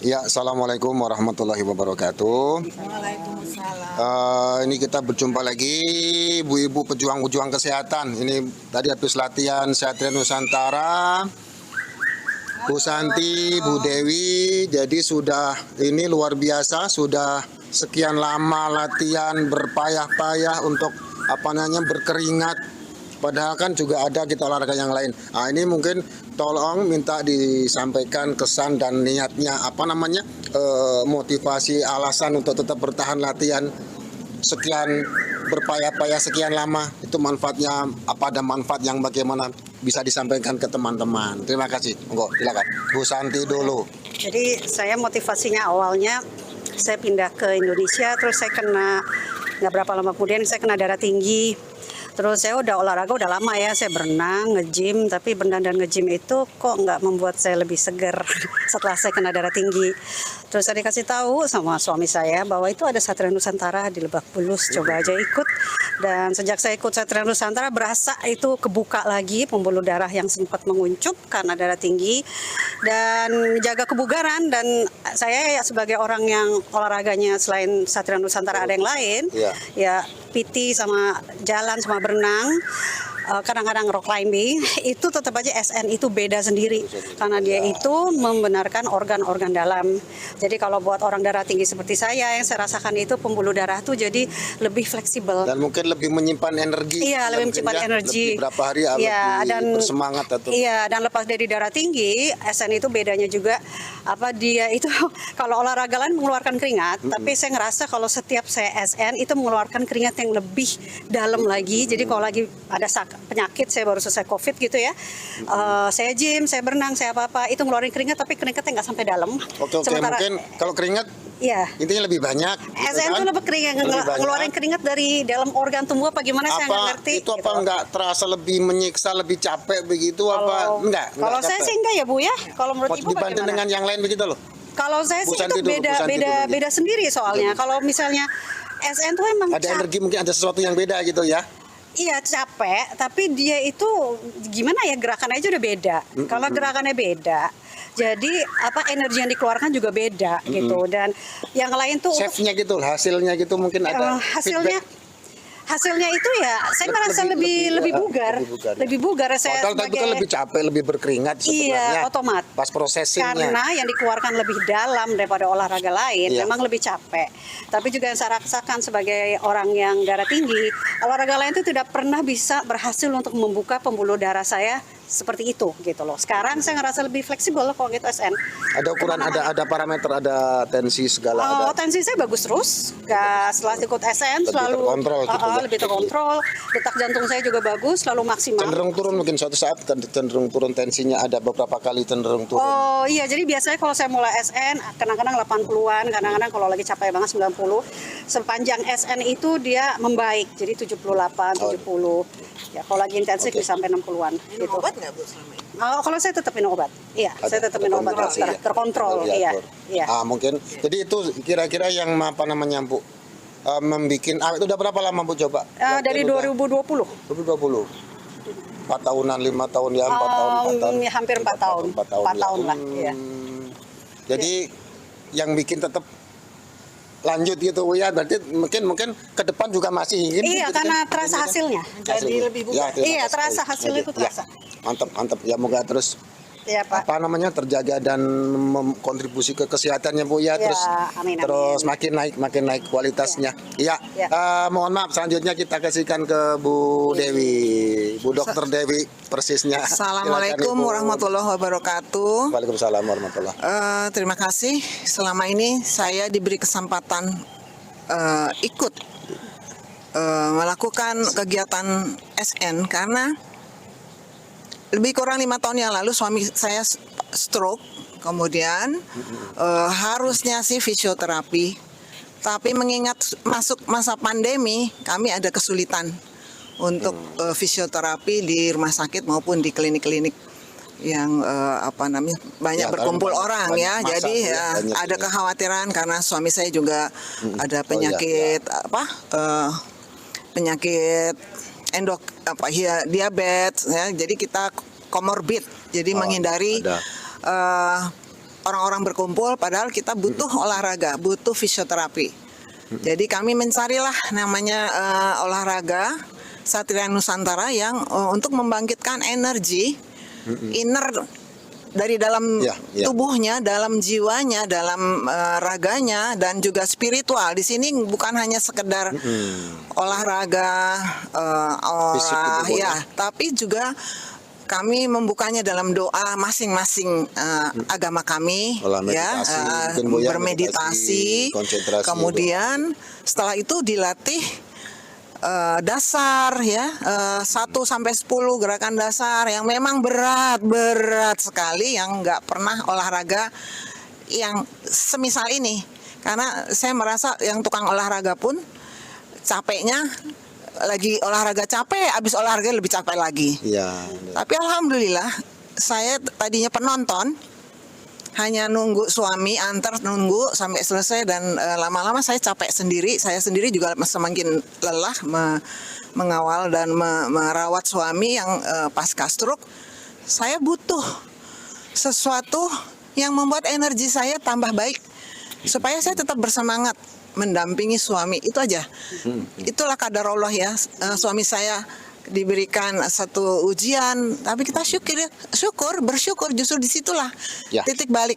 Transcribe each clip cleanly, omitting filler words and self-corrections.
Ya, assalamualaikum warahmatullahi wabarakatuh. Waalaikumsalam. Ini kita berjumpa lagi, ibu-ibu pejuang-pejuang kesehatan. Ini tadi habis latihan Satria Nusantara, Bu Santi, Bu Dewi. Jadi sudah ini luar biasa, sudah sekian lama latihan berpayah-payah untuk berkeringat. Padahal kan juga ada kita olahraga yang lain. Nah, ini mungkin tolong minta disampaikan kesan dan niatnya motivasi alasan untuk tetap bertahan latihan sekian berpayah-payah sekian lama, itu manfaatnya apa, ada manfaat yang bagaimana bisa disampaikan ke teman-teman. Terima kasih. Monggo silakan Bu Santi dulu. Jadi saya motivasinya awalnya saya pindah ke Indonesia, terus saya nggak berapa lama kemudian saya kena darah tinggi. Terus saya udah olahraga udah lama ya, saya berenang, nge-gym, tapi berenang dan nge-gym itu kok nggak membuat saya lebih segar setelah saya kena darah tinggi. Terus saya dikasih tahu sama suami saya bahwa itu ada Satria Nusantara di Lebak Bulus, coba aja ikut. Dan sejak saya ikut Satria Nusantara berasa itu kebuka lagi pembuluh darah yang sempat menguncup karena darah tinggi, dan jaga kebugaran. Dan saya ya sebagai orang yang olahraganya selain Satria Nusantara ada yang lain, ya PT sama jalan sama berenang, kadang-kadang rock climbing, itu tetap aja SN itu beda sendiri karena dia itu membenarkan organ-organ dalam. Jadi kalau buat orang darah tinggi seperti saya, yang saya rasakan itu pembuluh darah tuh jadi lebih fleksibel dan mungkin lebih menyimpan energi. Iya, lebih menyimpan energi. Lebih berapa hari dan bersemangat atau. Iya, dan lepas dari darah tinggi, SN itu bedanya juga dia itu kalau olahraga lain mengeluarkan keringat, tapi saya ngerasa kalau setiap saya SN itu mengeluarkan keringat yang lebih dalam lagi. Jadi kalau lagi ada penyakit, saya baru selesai COVID gitu ya, saya gym, saya berenang, saya apa-apa, itu ngeluarin keringat, tapi keringatnya nggak sampai dalam. Oke, mungkin kalau keringat intinya lebih banyak. SN itu lebih keringat, ngeluarin keringat dari dalam organ tubuh apa gimana, saya nggak ngerti. Itu apa gitu. Nggak terasa lebih menyiksa, lebih capek begitu enggak? Kalau saya sih enggak ya Bu ya. Kalau menurut Ibu dibanding dengan yang lain begitu loh. Kalau saya sih itu beda sendiri soalnya. Kalau misalnya SN tuh emang ada energi, mungkin ada sesuatu yang beda gitu ya. Iya, capek, tapi dia itu gimana ya, gerakannya aja udah beda. Kalau gerakannya beda, jadi energi yang dikeluarkan juga beda gitu. Dan yang lain tuh chefnya gitu, hasilnya gitu mungkin ada hasilnya itu ya saya merasa lebih bugar saya sebagai lebih capek, lebih berkeringat sebenarnya. Iya, otomatis pas prosesingnya, karena yang dikeluarkan lebih dalam daripada olahraga lain, memang lebih capek. Tapi juga yang saya rasakan sebagai orang yang darah tinggi, olahraga lain itu tidak pernah bisa berhasil untuk membuka pembuluh darah saya seperti itu gitu loh. Sekarang saya ngerasa lebih fleksibel kalau gitu SN. Ada ukuran, ada parameter, ada tensi segala. Tensi saya bagus terus. Setelah ikut SN lebih selalu terkontrol, lebih terkontrol. Detak jantung saya juga bagus, selalu maksimal. Cenderung turun mungkin suatu saat, cenderung turun tensinya, ada beberapa kali cenderung turun. Oh iya, jadi biasanya kalau saya mulai SN kadang-kadang 80-an, kadang-kadang kalau lagi capek banget 90. Sepanjang SN itu dia membaik, jadi 78, 70. Ya, kalau lagi intensif bisa sampai 60-an gitu. Obat nggak Bu selama ini? Kalau saya tetap minum obat. Iya, saya tetap minum obat terkontrol. Iya. Mungkin. Jadi itu kira-kira yang Bu? Itu udah berapa lama Bu coba? Dari 2020. 2020. 4 tahunan, 5 tahun ya, 4 tahun. Hampir 4 tahun. 4 tahun lah, iya. Jadi yang bikin tetap lanjut gitu ya, berarti mungkin ke depan juga masih ingin. Iya, gitu, karena terasa hasilnya. Jadi lebih bugar. Iya, terasa hasilnya itu terasa. Mantap ya, moga terus terjaga dan kontribusi ke kesehatannya Bu ya, amin. Terus makin naik kualitasnya. Mohon maaf, selanjutnya kita kasihkan ke Bu Dewi, Bu Dokter Dewi persisnya. Assalamualaikum warahmatullahi wabarakatuh. Waalaikumsalam warahmatullahi. Terima kasih, selama ini saya diberi kesempatan ikut melakukan kegiatan SN karena lebih kurang 5 tahun yang lalu suami saya stroke, kemudian harusnya sih fisioterapi, tapi mengingat masuk masa pandemi, kami ada kesulitan untuk fisioterapi di rumah sakit maupun di klinik-klinik yang banyak berkumpul orang ya. Jadi ada kekhawatiran karena suami saya juga ada penyakit penyakit diabetes ya, jadi kita komorbid, jadi menghindari orang-orang berkumpul, padahal kita butuh olahraga, butuh fisioterapi. Jadi kami mencarilah namanya olahraga Satria Nusantara yang untuk membangkitkan energi inner dari dalam tubuhnya, dalam jiwanya, dalam raganya, dan juga spiritual. Di sini bukan hanya sekedar olahraga, tapi juga kami membukanya dalam doa masing-masing agama kami, bermeditasi, kemudian setelah itu dilatih dasar 1 sampai 10 gerakan dasar yang memang berat sekali, yang nggak pernah olahraga yang semisal ini, karena saya merasa yang tukang olahraga pun capeknya lagi olahraga capek, habis olahraga lebih capek lagi. Tapi alhamdulillah saya tadinya penonton, hanya nunggu suami antar, nunggu sampai selesai, dan lama-lama saya capek sendiri. Saya sendiri juga semakin lelah mengawal dan merawat suami yang pasca stroke. Saya butuh sesuatu yang membuat energi saya tambah baik supaya saya tetap bersemangat mendampingi suami. Itu aja. Itulah qadarullah ya. Suami saya diberikan satu ujian, tapi kita bersyukur, justru disitulah titik balik.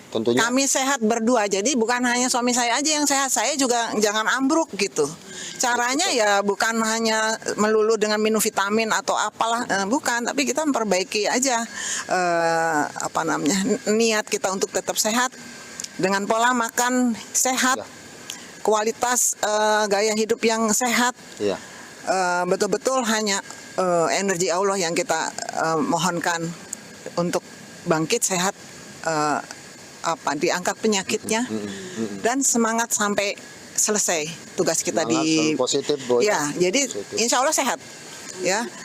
Tentunya kami sehat berdua, jadi bukan hanya suami saya aja yang sehat, saya juga jangan ambruk gitu. Caranya ya bukan hanya melulu dengan minum vitamin atau apalah, bukan, tapi kita memperbaiki aja niat kita untuk tetap sehat dengan pola makan sehat, kualitas gaya hidup yang sehat. Betul-betul hanya energi Allah yang kita mohonkan untuk bangkit sehat, diangkat penyakitnya, dan semangat sampai selesai tugas kita positif, jadi insya Allah sehat,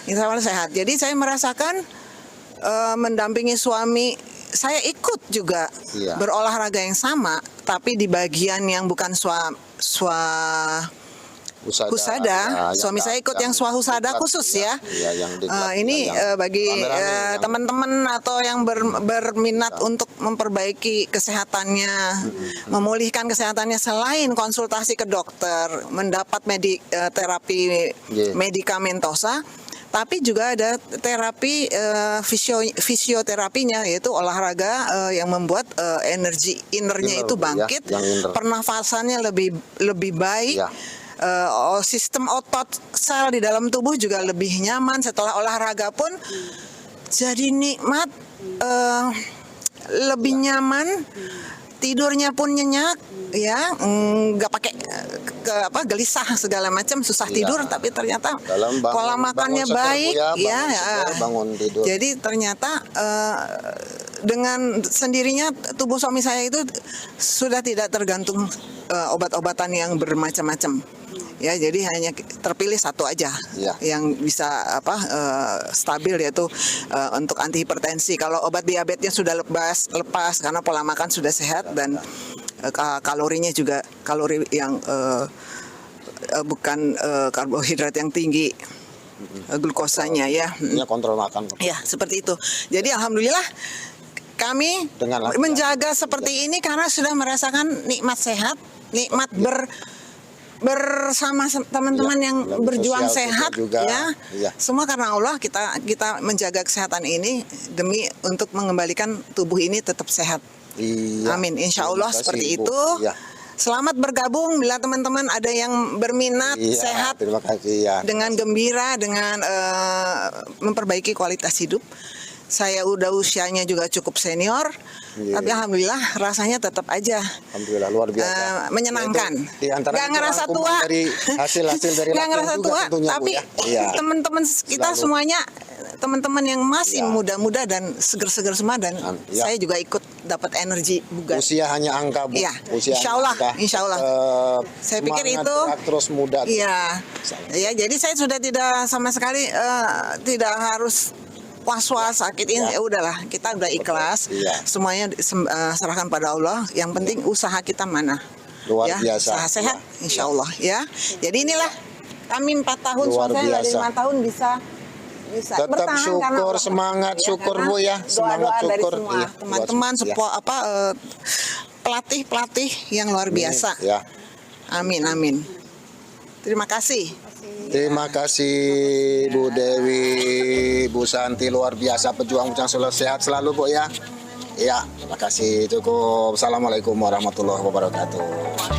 insya Allah sehat. Jadi saya merasakan mendampingi suami, saya ikut juga berolahraga yang sama, tapi di bagian yang bukan Husada, suami saya ikut yang swahusada khusus ini bagi teman-teman atau yang berminat untuk memperbaiki kesehatannya, memulihkan kesehatannya selain konsultasi ke dokter, mendapat terapi medikamentosa, tapi juga ada terapi fisioterapinya, yaitu olahraga yang membuat energi innernya itu bangkit, pernafasannya lebih baik. Sistem otot sel di dalam tubuh juga lebih nyaman. Setelah olahraga pun jadi nikmat, lebih nyaman, tidurnya pun nyenyak, nggak pakai gelisah segala macam, susah tidur, tapi ternyata pola makannya baik, bangun tidur. Jadi ternyata dengan sendirinya tubuh suami saya itu sudah tidak tergantung obat-obatan yang bermacam-macam. Jadi hanya terpilih satu aja yang bisa stabil, yaitu untuk anti hipertensi. Kalau obat diabetesnya sudah lepas karena pola makan sudah sehat, dan kalorinya juga kalori yang bukan karbohidrat yang tinggi, glukosanya kontrol makan. Seperti itu. Jadi alhamdulillah kami menjaga seperti ini karena sudah merasakan nikmat sehat, nikmat bersama teman-teman yang berjuang sehat juga, semua karena Allah kita menjaga kesehatan ini demi untuk mengembalikan tubuh ini tetap sehat. Amin, insya Allah seperti itu. Selamat bergabung bila teman-teman ada yang berminat sehat, terima kasih, dengan gembira, dengan memperbaiki kualitas hidup. Saya udah usianya juga cukup senior, tapi alhamdulillah rasanya tetap aja. Alhamdulillah luar biasa. Menyenangkan. Gak ngerasa tua. Dari hasil dari gak ngerasa tua, tapi teman-teman kita semuanya, teman-teman yang masih muda-muda dan seger-seger semua, dan saya juga ikut dapat energi bugar. Usia hanya angka, Bu. Usia insya Allah. Saya pikir itu terus muda. Jadi saya sudah tidak sama sekali tidak harus was-was sakit ini, ya udahlah, kita udah ikhlas, semuanya serahkan pada Allah. Yang penting usaha kita mana, luar biasa, usaha sehat, insya Allah Jadi inilah kami 4 tahun, suami saya dari 5 tahun bisa bisa Tetap bertahan karena syukur, Allah. semangat Ya, syukur karena Bu ya. Semangat doa-doa dari syukur. semua Iya, teman-teman doa- pelatih-pelatih yang luar biasa. Ya. Amin amin. Terima kasih. Terima kasih Bu Dewi, Bu Santi, luar biasa pejuang selalu sehat selalu Bu ya. Iya, terima kasih, cukup. Assalamualaikum warahmatullahi wabarakatuh.